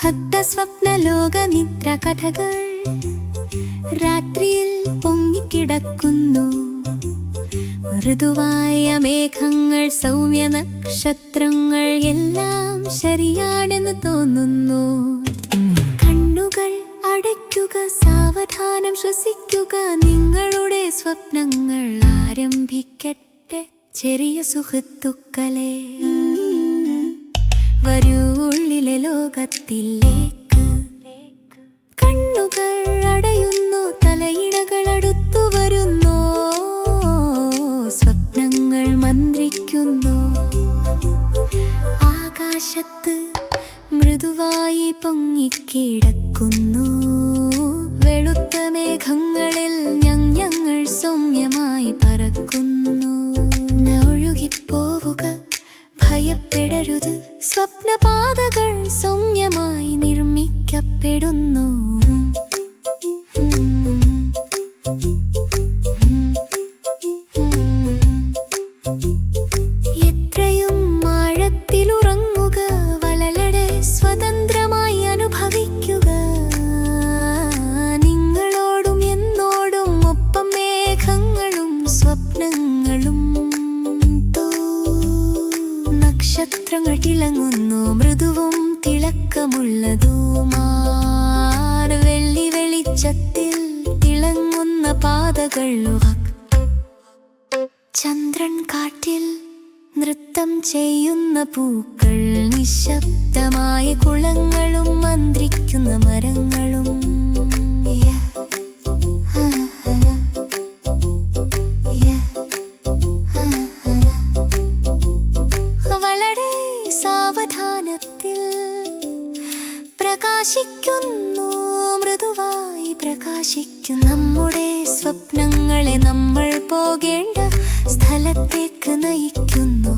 സ്വപ്നലോകനിദ്ര കഥകൾ രാത്രിയിൽ പൊങ്ങിക്കിടക്കുന്നു. മൃദുവായ മേഘങ്ങൾ, സൗമ്യ നക്ഷത്രങ്ങൾ, എല്ലാം ശരിയാണെന്ന് തോന്നുന്നു. കണ്ണുകൾ അടയ്ക്കുക, സാവധാനം ശ്വസിക്കുക. നിങ്ങളുടെ സ്വപ്നങ്ങൾ ആരംഭിക്കട്ടെ ചെറിയ സുഹൃത്തുക്കളെ. വരൂ ഉള്ളിലെ ലോകത്തിലേക്ക്. കണ്ണുകൾ അടയുന്നു, തലയിണകൾ അടുത്തു വരുന്നു. സ്വപ്നങ്ങൾ മന്ത്രിക്കുന്നു. ആകാശത്ത് മൃദുവായി പൊങ്ങിക്കിടക്കുന്നു. വെളുത്ത മേഘങ്ങളിൽ ഞങ്ങൾ സൗമ്യമായി പറക്കുന്നു. ഒഴുകിപ്പോവുക, ഭയപ്പെടരുത്. സ്വപ്നപാതകൾ സൗമ്യമായി നിർമ്മിക്കപ്പെടുന്നു. എത്രയും ആഴത്തിലുറങ്ങുക, വലലടെ സ്വതന്ത്രമായി അനുഭവിക്കുക. നിങ്ങളോടും എന്നോടും ഒപ്പം മേഘങ്ങളും സ്വപ്നങ്ങളും. നക്ഷത്രങ്ങൾ തിളങ്ങുന്നു, മൃദുവും തിളക്കമുള്ളതുമാർ. വെള്ളി വെളിച്ചത്തിൽ തിളങ്ങുന്ന പാതകൾ. ചന്ദ്രൻ കാറ്റിൽ നൃത്തം ചെയ്യുന്ന പൂക്കൾ. നിശബ്ദമായ കുളങ്ങളും മന്ത്രിക്കുന്ന മരങ്ങളും. വളരെ സാവധാനത്തിൽ പ്രകാശിക്കുന്നു, മൃദുവായി പ്രകാശിക്കും. നമ്മുടെ സ്വപ്നങ്ങളെ നമ്മൾ പോകേണ്ട സ്ഥലത്തേക്ക് നയിക്കുന്നു.